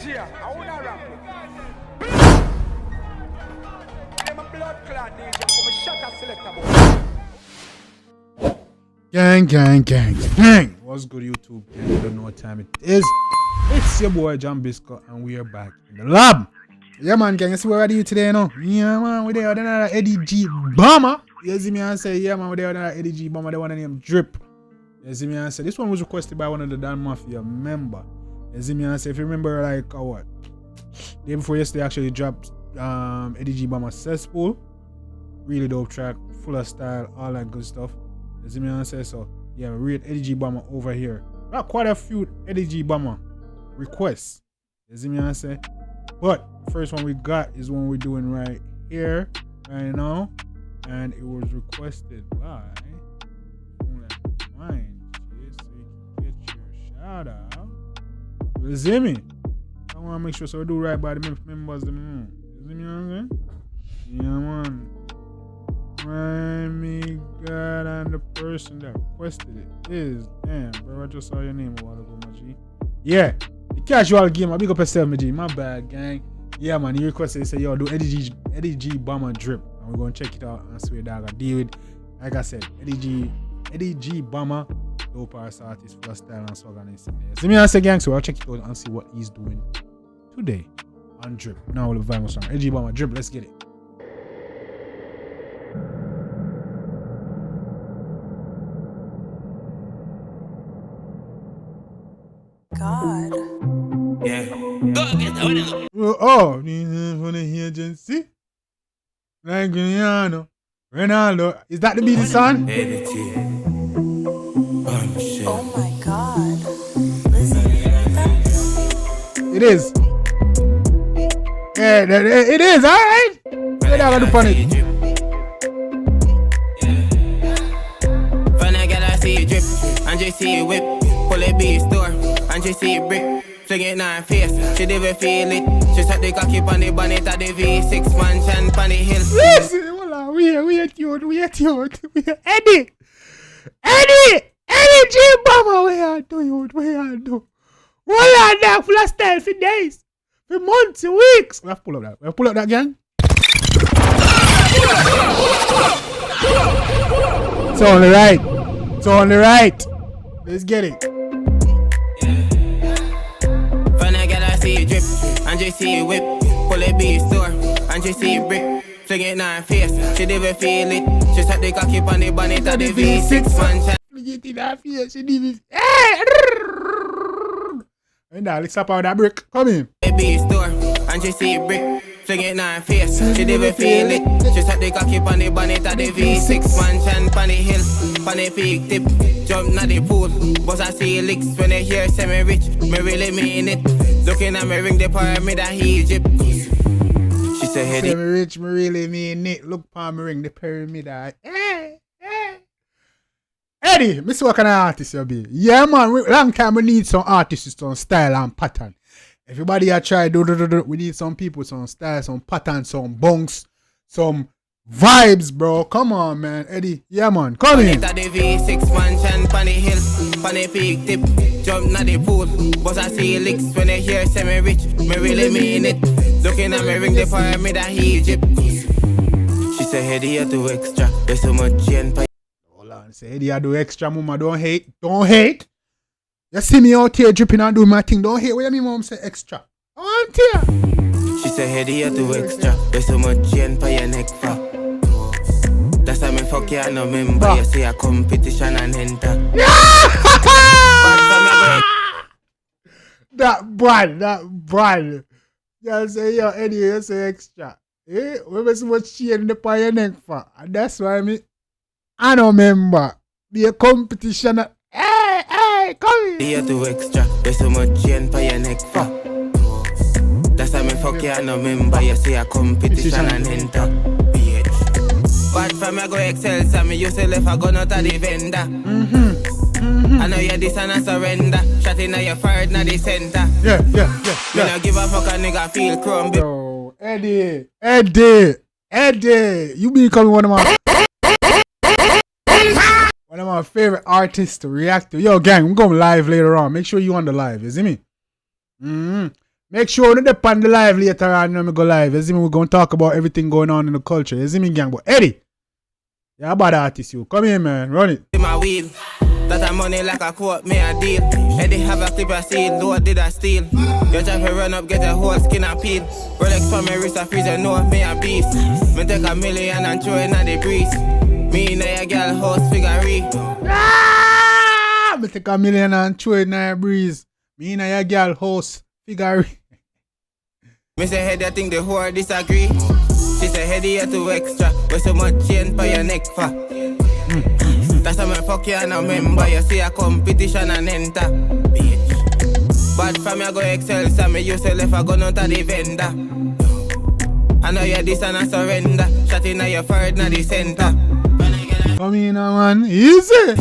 G, I wanna rap. I'm a blood clot DJ, I'm a shutter selector boy. Gang. What's good, YouTube? Gang, I don't know what time it is. It's your boy Jambisco, and we are back in the lab. Yeah, man, gang, you see what I do today, you know? Yeah, man, we're there with another Eddy G bomber. You see me and say, yeah, man, we're there with another Eddy G bomber. They want to name Drip. You see me and say, this one was requested by one of the Dan Mafia member. You see me and say, if you remember, like, what? Day before yesterday, actually dropped Eddy G bomber Cesspool. Really dope track, full of style, all that good stuff. You see me and say, so, yeah, we read Eddy G bomber over here. Got quite a few Eddy G bomber requests. You see me and say, but the first one we got is one we're doing right here, right now, and it was requested by mine. So you can get your shout out. You see me? I want to make sure so we do right by the members. You see me what I'm saying? Yeah, man. Rhyme me God, and the person that requested it is, damn, bro, I just saw your name a while ago, my G. Yeah. The casual game, I big up yourself, my G. My bad, gang. Yeah, man. He requested, he said, yo, do Eddy G bomber Drip. And we're going to check it out and swear that I got deal with. Like I said, Eddy G bomber, dope ass artist, full of style and swag and insane. See me and say, gang, so I'll check it out and see what he's doing today on Drip. Now we'll vibe song. Eddy G bomber Drip, let's get it. God. Yeah. Go get that. Oh, from the agency. Like Ronaldo. Is that the beat son? Eddy G. Oh my God. Listen to that. It is. Yeah, it is, alright. What I gotta do on it? When I get I see it drip, and just see it whip, pull it be store, and just see it brick. Fling it in her face, she never feel it. She set the cocky on the bonnet at the V6 mansion on the hill. Listen, hold on, we are cute. Eddy G bomber, we are do. Hold on now, full of style for days, for months, weeks. We have to pull up that, gang. It's on the right. Let's get it. See it drip, and just see it whip, pull it be store, and just see it brick, fling it in her face, she never feel it, she set the cocky on the bonnet at the V6 mansion. Fling it in her face, she never and now let's stop out that brick, come in. Be store, and just see it brick, fling it in her face, she never feel it, she set the cocky on the bonnet at the V6 mansion on the hill, on the peak tip, jump na the pool, but I see licks when I hear say me rich, me really mean it. Looking at me ring the pyramid of Egypt. She said, Eddy. Say me rich, me really mean it. Look for me ring the pyramid of Eddy, me see what kind of artist you be. Yeah, man, long time we need some artists with some style and pattern. Everybody I try do. We need some people with some style, some pattern, some bunks, some vibes, bro. Come on, man. Eddy, yeah, man. Come in. The V6 mansion on the hill, on the peak tip, jump na the pool, but I see licks when I hear say me rich, me really mean it. Looking at me ring the pyramid of Egypt. She said, Eddy, you do extra. There's so much yen. Hold on, say Eddy, I do extra, mama. Don't hate. You see me out here dripping and doing my thing. Don't hate. What you mean, mom say extra? I want you. She said, Eddy, you do extra. There's so much yen for your neck for. That's why me fuck you, I no member. You see a competition and enter. That brand. You say, yo, Eddy, you say extra. Eh? We so much chain the your neck for. And that's why I no member. Be a competition. Hey, come here. You do extra. There's so much chain for your neck for. That's why me fuck you, I no member. You see a competition and enter. But from me go excel, so me used to left a gun out of the vendor. I know you this and I surrender. Shot in your forehead, not the center. Yeah. Me no give a fuck, a nigga feel crumb. Yo, Eddy, you becoming one of my favorite artists to react to. Yo, gang, we're going live later on. Make sure you on the live, you see me? Make sure you dip on the live later on when we go live. You see me, we're going to talk about everything going on in the culture. You see me, gang? But Eddie, you're a bad artist, you. Come here, man. Run it. My wheel. That a money like a quote, me a deal. Eddie have a clip of seal, though did I steal. You try to run up, get a whole skin and peel. Rolex for me wrist a freezer, know me a beast. Me take $1 million and throw it in the breeze. Me know your girl house figure. Ah! Me take $1 million and throw it in the breeze. Me know your girl house figure. Me say head, I think the whore disagree. She say head here too extra, but so much chain for your neck for. That's how me fuck you and I remember. You see a competition and enter. Bitch. Bad from you go excel, so me you say left I go out to the vendor. I know you this and I surrender. Shot in your forehead, not the center. Come in, man. Easy.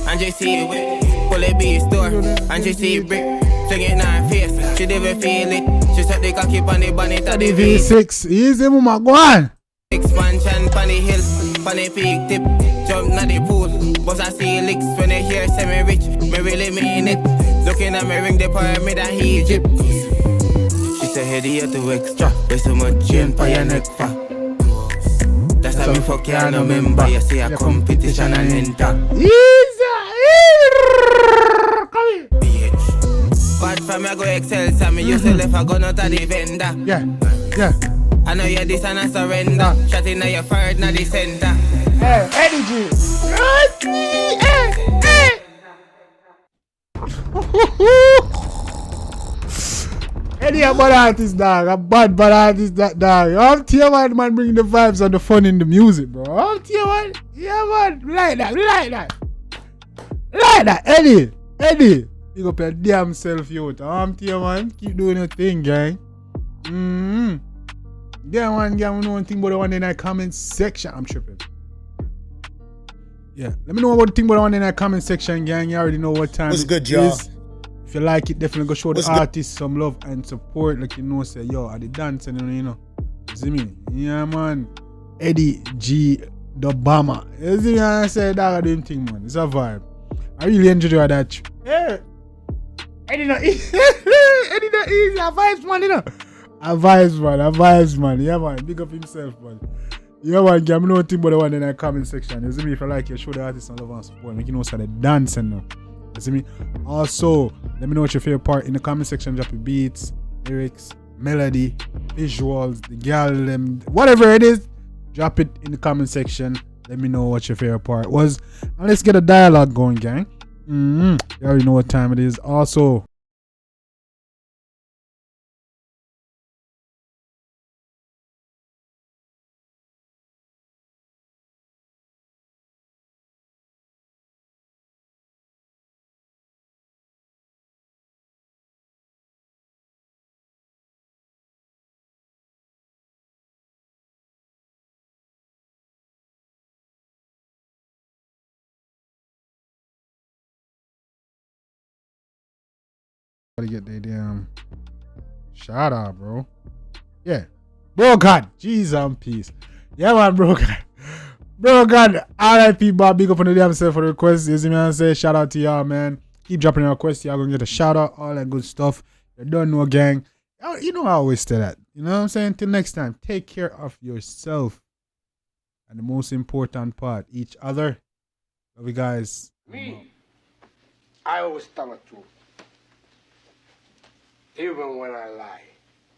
And you see it, pull a B store. And you see it brick, fling it in her face. She never feel it. She set the cocky on the bonnet of the V6. Easy, mama. Go on. Expansion on the hill, on the peak tip. Jump na the pool, but I see licks when they hear say me rich. Me really mean it. Looking at me ring the pyramid of Egypt. She say head here to extra, there's so much chain for your neck for. That's how me fuck you and no member. You see a competition and enter. Bitch. Bad from me I go excel, so me use left I go not to the vendor. Yeah. I know you're this and I surrender. Shot in your forehead, not the center. Hey, Eddy G. Eddie a bad artist, dog. A bad artist, that dog. I'm tier man bring the vibes and the fun in the music, bro. I'm tier one. Yeah, man. Like that. Eddie. Pick up your damn self, youth. I'm tier man. Keep doing your thing, gang. Yeah, man, we know one thing about the one in that comment section. I'm tripping. Yeah, let me know about the thing about the one in that comment section, gang. You already know what time What's it good, y'all? is. If you like it, definitely go show the What's good? artists some love and support. Like, you know, say, yo, I did dance and you know. You see me? Yeah, man. Eddy G, the bomber. You see me? I say, dog, I do him thing, man. It's a vibe. I really enjoy that. Yeah. Eddie not easy. Eddie not easy. A vibes, man, you know. A vibes, man. Yeah, man. Big up himself, man. Yeah, man. Give me no thing but the one in the comment section. You see me? If you like it, show the artist some love and support. Make you know so they dancing now. You see me? Also, let me know what your favorite part in the comment section. Drop your beats, lyrics, melody, visuals, the girl, them, whatever it is. Drop it in the comment section. Let me know what your favorite part was. And let's get a dialogue going, gang. You already know what time it is. Also, gotta get their damn shout out, bro. Yeah. Bro God. Jesus and peace. Yeah, man, bro God. Bro God. RIP Bob. Big up on the damn self for the request. You see me and say shout out to y'all, man. Keep dropping your requests. Y'all gonna get a shout out. All that good stuff. You don't know, gang. You know I always say that. You know what I'm saying? Till next time. Take care of yourself. And the most important part, each other. Love you guys. Me, I always tell the truth. Even when I lie.